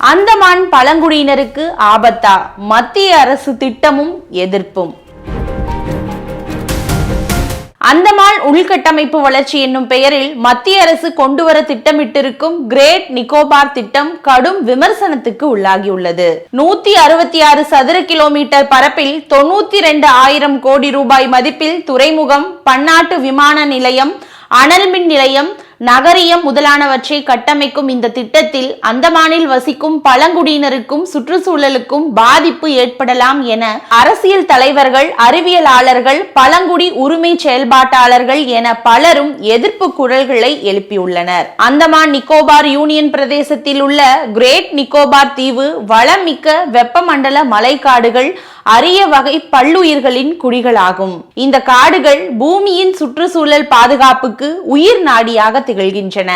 அந்தமான் பழங்குடியினருக்கு ஆபத்தா? மத்திய அரசு திட்டமும் எதிர்ப்பும். அந்தமான் உள்கட்டமைப்பு வளர்ச்சி என்னும் பெயரில் மத்திய அரசு கொண்டுவர திட்டமிட்டிருக்கும் கிரேட் நிக்கோபார் திட்டம் கடும் விமர்சனத்துக்கு உள்ளாகியுள்ளது. 166 சதுர கிலோமீட்டர் பரப்பில் 92,000 கோடி ரூபாய் மதிப்பில் துறைமுகம், பன்னாட்டு விமான நிலையம், அனல் மின் நிலையம், நகரியம் முதலானவற்றை கட்டமைக்கும் இந்த திட்டத்தில் அந்தமானில் வசிக்கும் பழங்குடியினருக்கும் சுற்றுச்சூழலுக்கும் பாதிப்பு ஏற்படலாம் என அரசியல் தலைவர்கள், அறிவியலாளர்கள், பழங்குடி உரிமை செயல்பாட்டாளர்கள் என பலரும் எதிர்ப்பு குரல்களை எழுப்பியுள்ளனர். அந்தமான் நிக்கோபார் யூனியன் பிரதேசத்தில் உள்ள கிரேட் நிக்கோபார் தீவு வளமிக்க வெப்பமண்டல மலைக்காடுகள், அரிய வகை பல்லுயிர்களின் குடிகளாகும். இந்த காடுகள் பூமியின் சுற்றுச்சூழல் பாதுகாப்புக்கு உயிர் நாடியாக திகழ்கின்றன.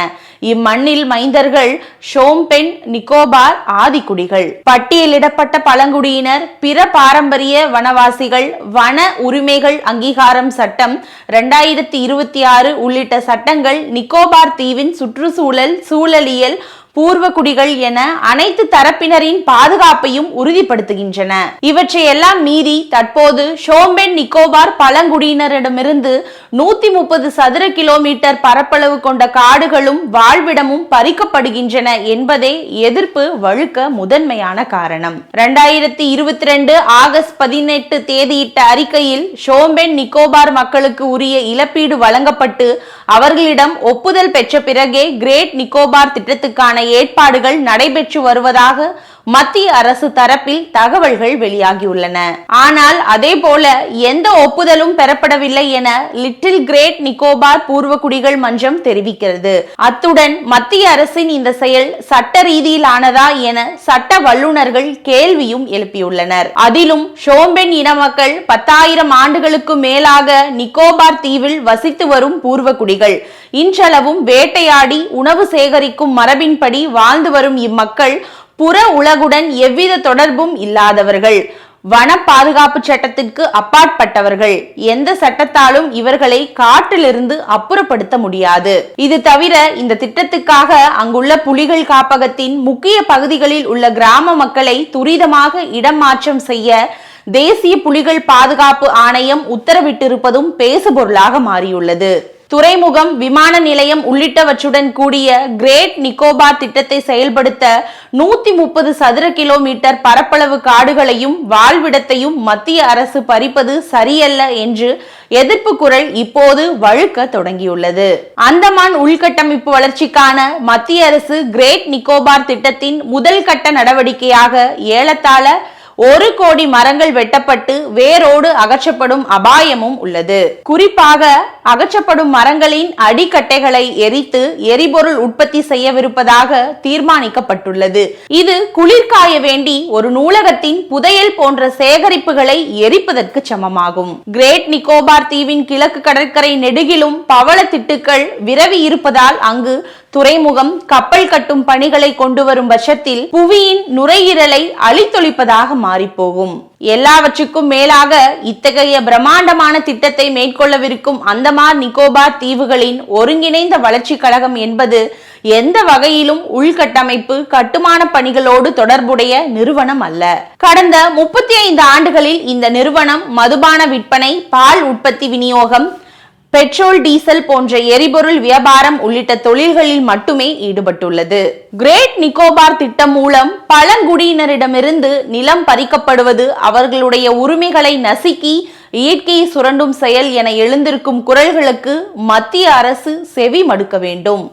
இம்மண்ணில் மைந்தர்கள் ஷோம்பென் நிக்கோபார் ஆதிக்குடிகள். பட்டியலிடப்பட்ட பழங்குடியினர், பிற பாரம்பரிய வனவாசிகள், வன உரிமைகள் அங்கீகாரம் சட்டம் 2026 உள்ளிட்ட சட்டங்கள் நிக்கோபார் தீவின் சுற்றுச்சூழல், சூழலியல், பூர்வகுடிகள் என அனைத்து தரப்பினரின் பாதுகாப்பையும் உறுதிப்படுத்துகின்றன. இவற்றை எல்லாம் மீறி தற்போது ஷோம்பென் நிக்கோபார் பழங்குடியினரிடமிருந்து 130 சதுர கிலோமீட்டர் பரப்பளவு கொண்ட காடுகளும் வாழ்விடமும் பறிக்கப்படுகின்றன என்பதே எதிர்ப்பு வழுக்க முதன்மையான காரணம். 2022 ஆகஸ்ட் 18 தேதியிட்ட அறிக்கையில் ஷோம்பென் நிக்கோபார் மக்களுக்கு உரிய இழப்பீடு வழங்கப்பட்டு அவர்களிடம் ஒப்புதல் பெற்ற பிறகே கிரேட் நிக்கோபார் திட்டத்துக்கான ஏற்பாடுகள் நடைபெற்று வருவதாக மத்திய அரசு தரப்பில் தகவல்கள் வெளியாகியுள்ளன. ஆனால் அதே போல எந்த ஒப்புதலும் பெறப்படவில்லை என லிட்டில் கிரேட் நிக்கோபார் பூர்வகுடிகள் மன்றம் தெரிவிக்கிறது. அத்துடன் மத்திய அரசின் இந்த செயல் சட்ட ரீதியிலானதா என சட்ட வல்லுநர்கள் கேள்வியும் எழுப்பியுள்ளனர். அதிலும் ஷோம்பென் இன மக்கள் 10,000 ஆண்டுகளுக்கு மேலாக நிக்கோபார் தீவில் வசித்து வரும் பூர்வகுடிகள். இன்றளவும் வேட்டையாடி உணவு சேகரிக்கும் மரபின்படி வாழ்ந்து வரும் இம்மக்கள் புற உலகுடன் எவ்வித தொடர்பும் இல்லாதவர்கள். வன பாதுகாப்பு சட்டத்திற்கு அப்பாற்பட்டவர்கள். எந்த சட்டத்தாலும் இவர்களை காட்டிலிருந்து அப்புறப்படுத்த முடியாது. இது தவிர இந்த திட்டத்துக்காக அங்குள்ள புலிகள் காப்பகத்தின் முக்கிய பகுதிகளில் உள்ள கிராம மக்களை துரிதமாக இடம் மாற்றம் செய்ய தேசிய புலிகள் பாதுகாப்பு ஆணையம் உத்தரவிட்டிருப்பதும் பேசுபொருளாக மாறியுள்ளது. துறைமுகம், விமான நிலையம் உள்ளிட்டவற்றுடன் கூடிய கிரேட் நிக்கோபார் திட்டத்தை செயல்படுத்த 130 சதுர கிலோமீட்டர் பரப்பளவு காடுகளையும் வாழ்விடத்தையும் மத்திய அரசு பறிப்பது சரியல்ல என்று எதிர்ப்பு குரல் இப்போது வழுக்க தொடங்கியுள்ளது. அந்தமான் உள்கட்டமைப்பு வளர்ச்சிக்கான மத்திய அரசு கிரேட் நிக்கோபார் திட்டத்தின் முதல் கட்ட நடவடிக்கையாக ஏலத்தாழ 1 கோடி மரங்கள் வெட்டப்பட்டு வேரோடு அகற்றப்படும் அபாயமும் உள்ளது. குறிப்பாக அகற்றப்படும் மரங்களின் அடிக்கட்டைகளை எரித்து எரிபொருள் உற்பத்தி செய்யவிருப்பதாக தீர்மானிக்கப்பட்டுள்ளது. இது குளிர்காய வேண்டி ஒரு நூலகத்தின் புதையல் போன்ற சேகரிப்புகளை எரிப்பதற்கு சமமாகும். கிரேட் நிக்கோபார் தீவின் கிழக்கு கடற்கரை நெடுகிலும் பவள திட்டுக்கள் விரவி இருப்பதால் அங்கு துறைமுகம், கப்பல் கட்டும் பணிகளை கொண்டு வரும் பட்சத்தில் புவியின் நுரையீரலை அழித்தொழிப்பதாக மாறிப்போகும். எல்லாவற்றுக்கும் மேலாக இத்தகைய பிரம்மாண்டமான திட்டத்தை மேற்கொள்ளவிருக்கும் அந்தமான் நிக்கோபார் தீவுகளின் ஒருங்கிணைந்த வளர்ச்சி கழகம் என்பது எந்த வகையிலும் உள்கட்டமைப்பு கட்டுமான பணிகளோடு தொடர்புடைய நிறுவனம் அல்ல. கடந்த 35 ஆண்டுகளில் இந்த நிறுவனம் மதுபான விற்பனை, பால் உற்பத்தி விநியோகம், பெட்ரோல், டீசல் போன்ற எரிபொருள் வியாபாரம் உள்ளிட்ட தொழில்களில் மட்டுமே ஈடுபட்டுள்ளது. கிரேட் நிக்கோபார் திட்டம் மூலம் பழங்குடியினரிடமிருந்து நிலம் பறிக்கப்படுவது, அவர்களுடைய உரிமைகளை நசுக்கி இயற்கையை சுரண்டும் செயல் என எழுந்திருக்கும் குரல்களுக்கு மத்திய அரசு செவி மடுக்க வேண்டும்.